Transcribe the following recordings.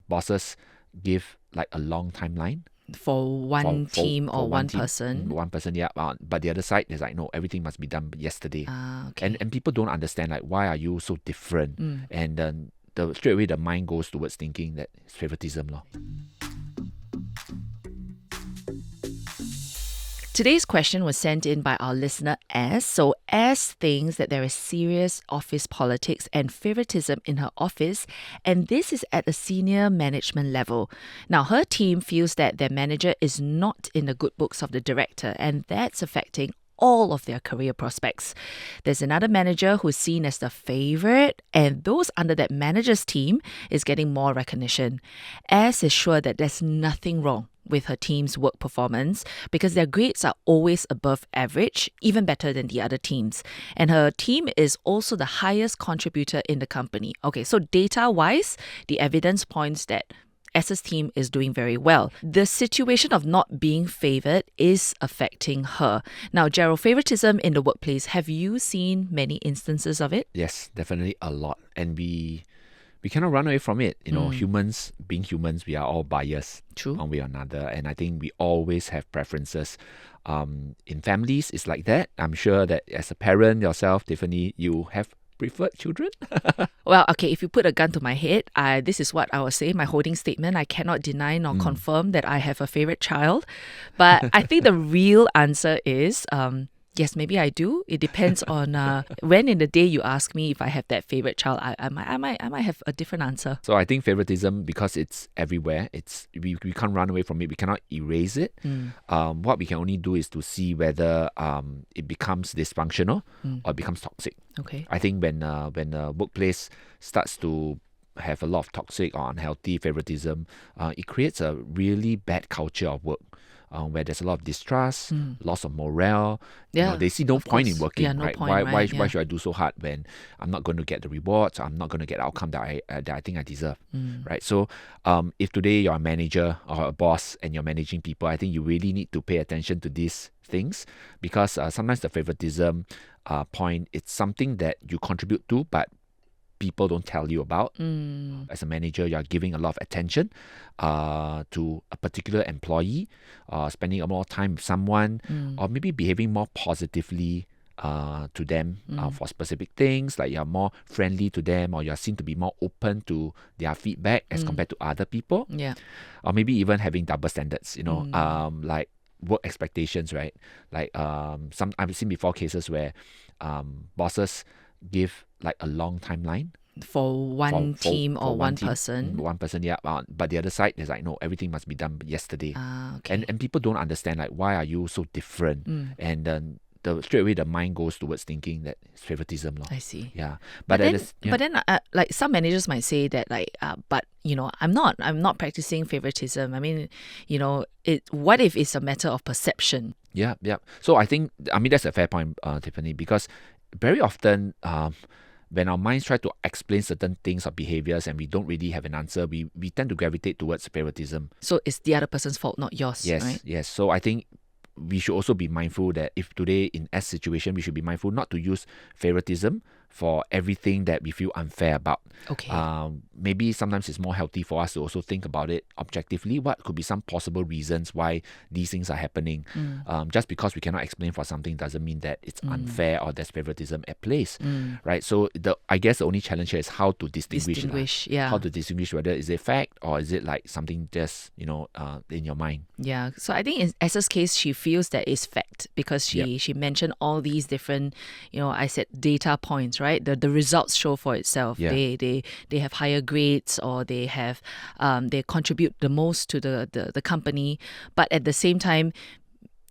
bosses give like a long timeline For one team or one team, person. one person, yeah. But the other side is like, no, everything must be done yesterday. Okay. And people don't understand, like, why are you so different? And then straight away the mind goes towards thinking that it's favoritism. Today's question was sent in by our listener S. So S thinks that there is serious office politics and favoritism in her office, and this is at a senior management level. Now, her team feels that their manager is not in the good books of the director, and that's affecting all of their career prospects. There's another manager who's seen as the favorite, and those under that manager's team is getting more recognition. S is sure that there's nothing wrong with her team's work performance because their grades are always above average, even better than the other teams. And her team is also the highest contributor in the company. Okay, so data-wise, the evidence points that S's team is doing very well. The situation of not being favoured is affecting her. Now, Gerald, favoritism in the workplace, have you seen many instances of it? Yes, definitely a lot. And we cannot run away from it. Humans, being humans, we are all biased. True. One way or another. And I think we always have preferences. In families, it's like that. I'm sure that as a parent yourself, Tiffany, you have preferred children? Well, okay, if you put a gun to my head, this is what I will say, my holding statement. I cannot deny nor confirm that I have a favourite child. But I think the real answer is, yes, maybe I do. It depends on when in the day you ask me if I have that favourite child, I might have a different answer. So I think favoritism, because it's everywhere, we can't run away from it. We cannot erase it. What we can only do is to see whether it becomes dysfunctional or it becomes toxic. Okay. I think when the workplace starts to have a lot of toxic or unhealthy favoritism, it creates a really bad culture of work. Where there's a lot of distrust, loss of morale. Yeah, they see no point in working. Yeah, no right? point, Why yeah. should I do so hard when I'm not going to get the rewards? I'm not going to get the outcome that I think I deserve. Right. So if today you're a manager or a boss and you're managing people, I think you really need to pay attention to these things, because sometimes the favoritism point, it's something that you contribute to, but people don't tell you about. As a manager, you're giving a lot of attention to a particular employee, spending more time with someone, or maybe behaving more positively to them for specific things, like you're more friendly to them, or you're seen to be more open to their feedback as compared to other people. Yeah. Or maybe even having double standards, like work expectations, right? Like I've seen before cases where bosses give like a long timeline For one team or one team, person. One person, yeah. But the other side is like, no, everything must be done yesterday. Okay. And people don't understand, like, why are you so different? And then straight away the mind goes towards thinking that it's favoritism. I see. Yeah. But then, like some managers might say that, like, but I'm not practicing favoritism. I mean, what if it's a matter of perception? Yeah. So I think, that's a fair point, Tiffany, because very often, when our minds try to explain certain things or behaviors and we don't really have an answer, we tend to gravitate towards favoritism. So it's the other person's fault, not yours, yes, right? Yes. So I think we should also be mindful that if today in S situation, we should be mindful not to use favoritism for everything that we feel unfair about. Okay. Maybe sometimes it's more healthy for us to also think about it objectively. What could be some possible reasons why these things are happening? Just because we cannot explain for something doesn't mean that it's unfair or there's favoritism at place, right? So I guess the only challenge here is how to distinguish. Yeah. How to distinguish whether is it fact or is it like something just in your mind. Yeah. So I think in Esther's case, she feels that it's fact because she mentioned all these different, I said data points, right? The results show for itself. Yeah. They have higher grades, or they have they contribute the most to the company, but at the same time,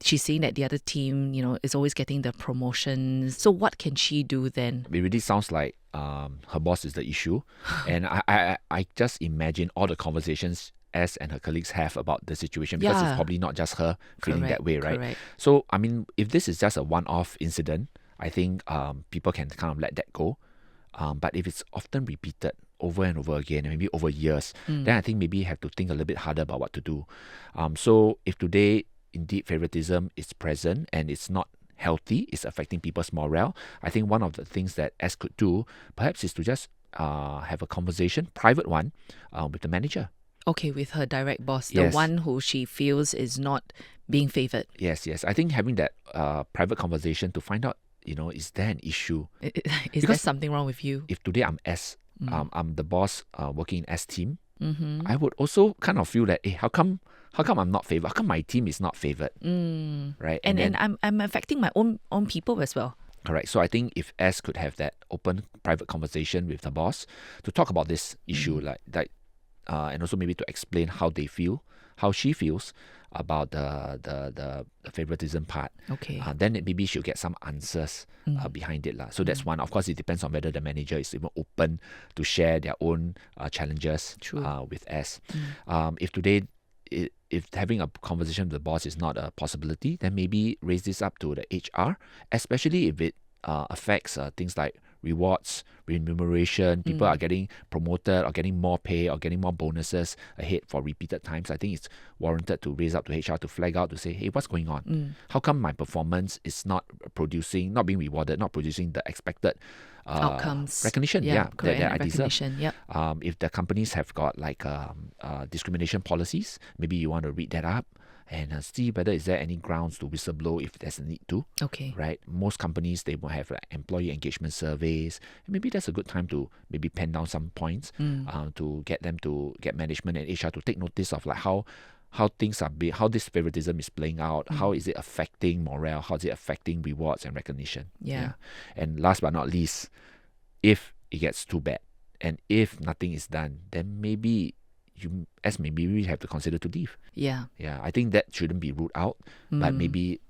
she's seeing that the other team, is always getting the promotions. So what can she do then? It really sounds like her boss is the issue, and I just imagine all the conversations S and her colleagues have about the situation, because it's probably not just her feeling that way, right? Correct. So if this is just a one-off incident, I think people can kind of let that go. But if it's often repeated over and over again, maybe over years, then I think maybe you have to think a little bit harder about what to do. So if today indeed favoritism is present and it's not healthy, it's affecting people's morale, I think one of the things that S could do perhaps is to just have a conversation, private one, with the manager. Okay, with her direct boss, the Yes. one who she feels is not being favoured. Yes. I think having that private conversation to find out, is there an issue? Is there Because something wrong with you? if today I'm I'm the boss working in S team, Mm-hmm. I would also kind of feel that, how come I'm not favoured? How come my team is not favoured? Right? And then, I'm affecting my own people as well. correct. So I think if S could have that open private conversation with the boss to talk about this issue, and also maybe to explain how she feels about the favoritism part. Okay. Then maybe she'll get some answers behind it. So that's one. Of course, it depends on whether the manager is even open to share their own challenges with S. If today, if having a conversation with the boss is not a possibility, then maybe raise this up to the HR, especially if it affects things like rewards, remuneration, people are getting promoted or getting more pay or getting more bonuses ahead for repeated times. I think it's warranted to raise up to HR to flag out to say, hey, what's going on? How come my performance is not being rewarded, not producing the expected Outcomes. recognition? Correct. That I deserve. Recognition. Yep. If the companies have got like discrimination policies, maybe you want to read that up and see whether is there any grounds to whistleblow if there's a need to. Okay. Right? Most companies, they will have like employee engagement surveys. Maybe that's a good time to maybe pen down some points to get them to get management and HR to take notice of like how things are how this favoritism is playing out, how is it affecting morale, how is it affecting rewards and recognition. Yeah. And last but not least, if it gets too bad and if nothing is done, then maybe we have to consider to leave. Yeah. I think that shouldn't be ruled out, but maybe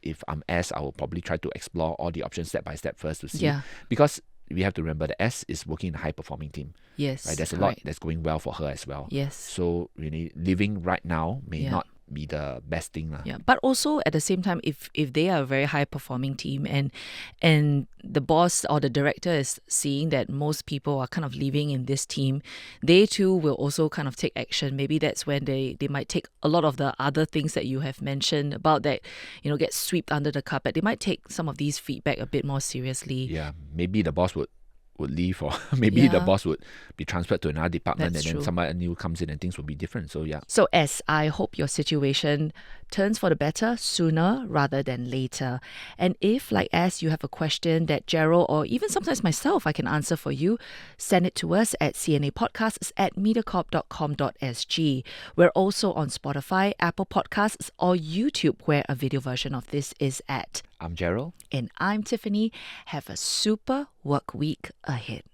if I'm S, I will probably try to explore all the options step by step first to see. Yeah. Because we have to remember the S is working in a high performing team. Yes. Right? There's a correct. lot that's going well for her as well. Yes. So really living right now may not be the best thing. Yeah. But also at the same time, if they are a very high performing team and the boss or the director is seeing that most people are kind of leaving in this team, they too will also kind of take action. Maybe that's when they might take a lot of the other things that you have mentioned about that, get swept under the carpet. They might take some of these feedback a bit more seriously. Yeah, maybe the boss would leave, or maybe the boss would be transferred to another department. That's and then true. somebody new comes in and things will be different. So So I hope your situation turns for the better sooner rather than later. And if, like you have a question that Gerald or even sometimes myself I can answer for you, send it to us at cnapodcasts@mediacorp.com.sg. We're also on Spotify, Apple Podcasts, or YouTube, where a video version of this is at. I'm Gerald. And I'm Tiffany. Have a super work week ahead.